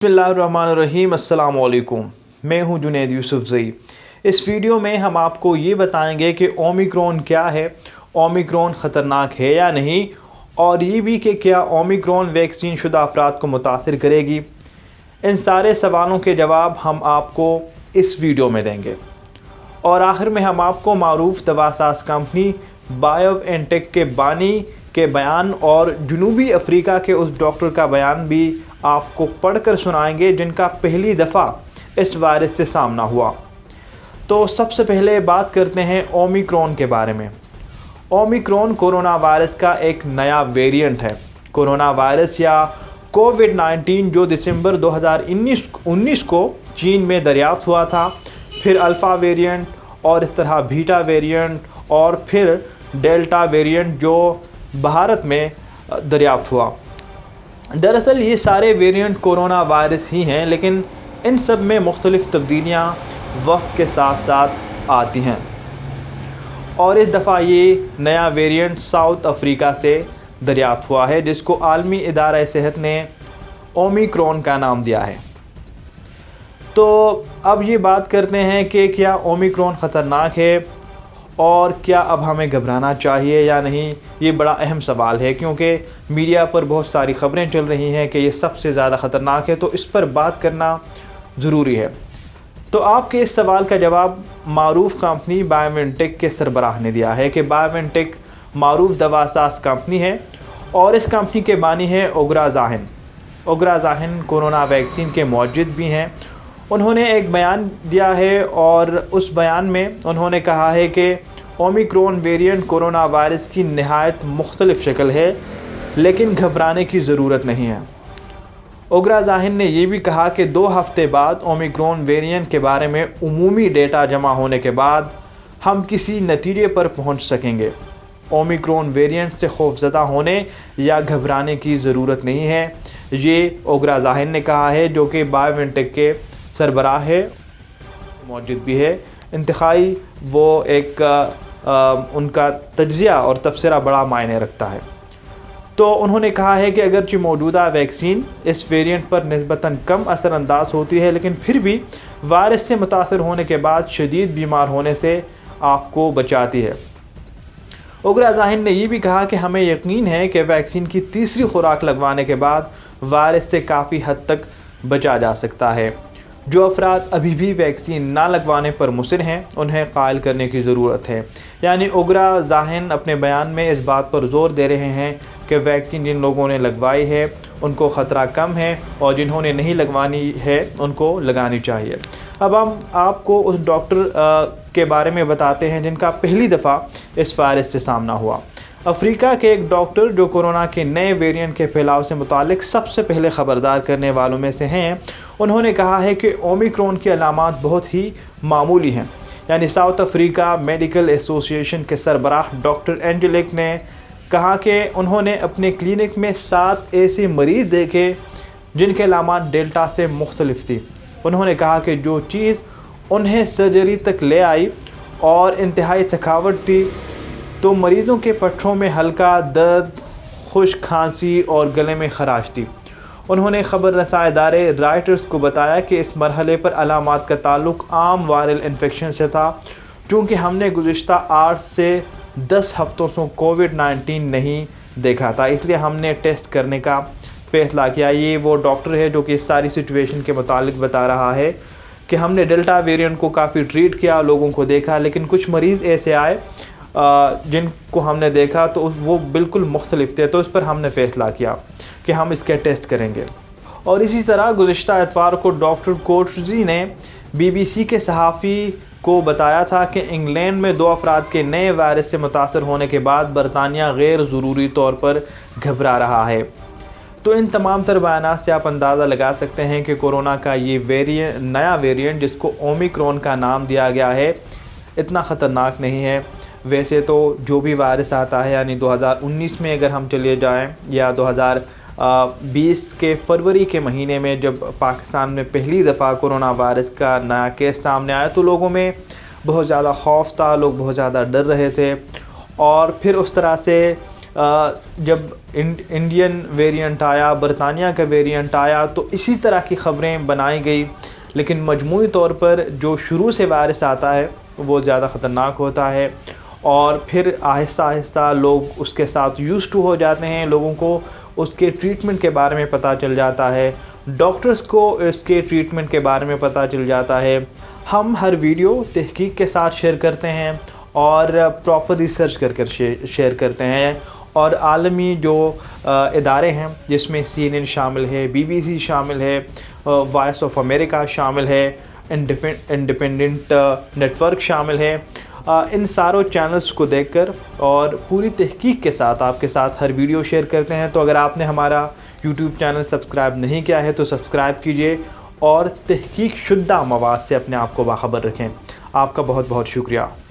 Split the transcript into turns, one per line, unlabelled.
बिस्मिल्लाहिर्रहमानिर्रहीम अस्सलाम वालेकुम। मैं हूं जुनैद यूसुफजई। इस वीडियो में हम आपको ये बताएंगे कि ओमिक्रॉन क्या है, ओमिक्रॉन ख़तरनाक है या नहीं, और ये भी कि क्या ओमिक्रॉन वैक्सीन शुदा अफराद को मुतासिर करेगी। इन सारे सवालों के जवाब हम आपको इस वीडियो में देंगे। और आखिर में हम आपको मारूफ दवासाज कंपनी बायोएनटेक के बानी के बयान और जनूबी अफ्रीका के उस डॉक्टर का बयान भी आपको पढ़कर सुनाएंगे जिनका पहली दफ़ा इस वायरस से सामना हुआ। तो सबसे पहले बात करते हैं ओमिक्रॉन के बारे में। ओमिक्रॉन कोरोना वायरस का एक नया वेरिएंट है। कोरोना वायरस या कोविड-19 जो दिसंबर 2019 को चीन में दरियाफ्त हुआ था, फिर अल्फ़ा वेरिएंट और इस तरह बीटा वेरिएंट और फिर डेल्टा वेरिएंट जो भारत में दरियाफ्त हुआ। दरअसल ये सारे वेरिएंट कोरोना वायरस ही हैं, लेकिन इन सब में मुख्तलिफ़ तब्दीलियाँ वक्त के साथ साथ आती हैं। और इस दफ़ा ये नया वेरिएंट साउथ अफ्रीका से दरियाफ्त हुआ है, जिसको आलमी इदारा सेहत ने ओमिक्रॉन का नाम दिया है। तो अब ये बात करते हैं कि क्या ओमिक्रॉन ख़तरनाक है और क्या अब हमें घबराना चाहिए या नहीं। ये बड़ा अहम सवाल है, क्योंकि मीडिया पर बहुत सारी ख़बरें चल रही हैं कि ये सबसे ज़्यादा ख़तरनाक है, तो इस पर बात करना ज़रूरी है। तो आपके इस सवाल का जवाब मारूफ कंपनी बायोएनटेक के सरबराह ने दिया है कि बायोएनटेक मारूफ दवासाज कंपनी है और इस कंपनी के बानी हैं ओगरा ज़ाहिन। ओगरा ज़ाहिन कोरोना वैक्सीन के मौजूद भी हैं। उन्होंने एक बयान दिया है और उस बयान में उन्होंने कहा है कि ओमिक्रॉन वेरिएंट कोरोना वायरस की नहायत मुख्तलिफ शक्ल है, लेकिन घबराने की ज़रूरत नहीं है। ओगरा ज़ाहिन ने यह भी कहा कि 2 हफ़्ते बाद ओमिक्रॉन वेरिएंट के बारे में उमूमी डेटा जमा होने के बाद हम किसी नतीजे पर पहुंच सकेंगे। ओमिक्रॉन वेरिएंट से खौफज़दा होने या घबराने की ज़रूरत नहीं है, ये ओगरा ज़ाहिन ने कहा है, जो कि बायोएनटेक के सरबराह है, मौजूद भी है। इंतखाई वो एक उनका तज्ज़िया और तबसरा बड़ा मायने रखता है। तो उन्होंने कहा है कि अगरचि मौजूदा वैक्सीन इस वेरिएंट पर निस्बतन कम असरअंदाज होती है, लेकिन फिर भी वायरस से मुतासर होने के बाद शदीद बीमार होने से आपको बचाती है। ओगरा ज़ाहिन ने यह भी कहा कि हमें यकीन है कि वैक्सीन की तीसरी खुराक लगवाने के बाद वायरस से काफ़ी हद तक बचा जा सकता है। जो अफराद अभी भी वैक्सीन ना लगवाने पर मुसिर हैं, उन्हें कायल करने की ज़रूरत है। यानी ओगरा ज़ाहिन अपने बयान में इस बात पर ज़ोर दे रहे हैं कि वैक्सीन जिन लोगों ने लगवाई है उनको ख़तरा कम है और जिन्होंने नहीं लगवानी है उनको लगानी चाहिए। अब हम आपको उस डॉक्टर के बारे में बताते हैं जिनका पहली दफ़ा इस वायरस से सामना हुआ। अफ्रीका के एक डॉक्टर जो कोरोना के नए वेरिएंट के फैलाव से मुतालिक सबसे पहले ख़बरदार करने वालों में से हैं, उन्होंने कहा है कि ओमिक्रॉन की अलामात बहुत ही मामूली हैं। यानी साउथ अफ्रीका मेडिकल एसोसिएशन के सरबराह डॉक्टर एंजेलिक ने कहा कि उन्होंने अपने क्लिनिक में 7 ऐसे मरीज़ देखे जिनके अलामात डेल्टा से मुख्तलिफ थी। उन्होंने कहा कि जो चीज़ उन्हें सर्जरी तक ले आई और इंतहाई थकावट थी, तो मरीज़ों के पट्ठों में हल्का दर्द, खुश्क खांसी और गले में खराश थी। उन्होंने ख़बर रसा इदारे राइटर्स को बताया कि इस मरहले पर अलामात का ताल्लुक आम वायरल इन्फेक्शन से था, क्योंकि हमने गुज़िश्ता 8 से 10 हफ्तों से कोविड-19 नहीं देखा था, इसलिए हमने टेस्ट करने का फ़ैसला किया। ये वो डॉक्टर है जो कि इस सारी सिचुएशन के मुतालिक बता रहा है कि हमने डेल्टा वेरिएंट को काफ़ी ट्रीट किया, लोगों को देखा, लेकिन कुछ मरीज़ ऐसे आए जिनको हमने देखा तो वो बिल्कुल मुख्तलिफ थे, तो इस पर हमने फ़ैसला किया कि हम इसके टेस्ट करेंगे। और इसी तरह गुज़िश्ता इतवार को डॉक्टर कोटजी ने BBC के सहाफ़ी को बताया था कि इंग्लैंड में 2 अफराद के नए वायरस से मुतासर होने के बाद बरतानिया गैर ज़रूरी तौर पर घबरा रहा है। तो इन तमाम तर बयानात से आप अंदाज़ा लगा सकते हैं कि कोरोना का ये नया वेरिएंट जिसको ओमिक्रॉन का नाम दिया गया है, इतना ख़तरनाक नहीं है। वैसे तो जो भी वायरस आता है, यानी 2019 में अगर हम चले जाएं या 2020 के फरवरी के महीने में जब पाकिस्तान में पहली दफ़ा कोरोना वायरस का नया केस सामने आया, तो लोगों में बहुत ज़्यादा खौफ था, लोग बहुत ज़्यादा डर रहे थे। और फिर उस तरह से جب انڈین ویریئنٹ آیا، برطانیہ کا ویریئنٹ آیا، تو اسی طرح کی خبریں بنائی گئی، لیکن مجموعی طور پر جو شروع سے وائرس آتا ہے وہ زیادہ خطرناک ہوتا ہے، اور پھر آہستہ آہستہ لوگ اس کے ساتھ یوز ٹو ہو جاتے ہیں، لوگوں کو اس کے ٹریٹمنٹ کے بارے میں پتہ چل جاتا ہے، ڈاکٹرز کو اس کے ٹریٹمنٹ کے بارے میں پتہ چل جاتا ہے۔ ہم ہر ویڈیو تحقیق کے ساتھ شیئر کرتے ہیں اور پراپر ریسرچ کر شیئر کرتے ہیں، اور عالمی جو ادارے ہیں جس میں CNN شامل ہے، BBC شامل ہے، وائس آف امریکہ شامل ہے، انڈیپینڈنٹ نیٹورک شامل ہے، ان ساروں چینلز کو دیکھ کر اور پوری تحقیق کے ساتھ آپ کے ساتھ ہر ویڈیو شیئر کرتے ہیں۔ تو اگر آپ نے ہمارا YouTube چینل سبسکرائب نہیں کیا ہے تو سبسکرائب کیجئے اور تحقیق شدہ مواد سے اپنے آپ کو باخبر رکھیں۔ آپ کا بہت بہت شکریہ۔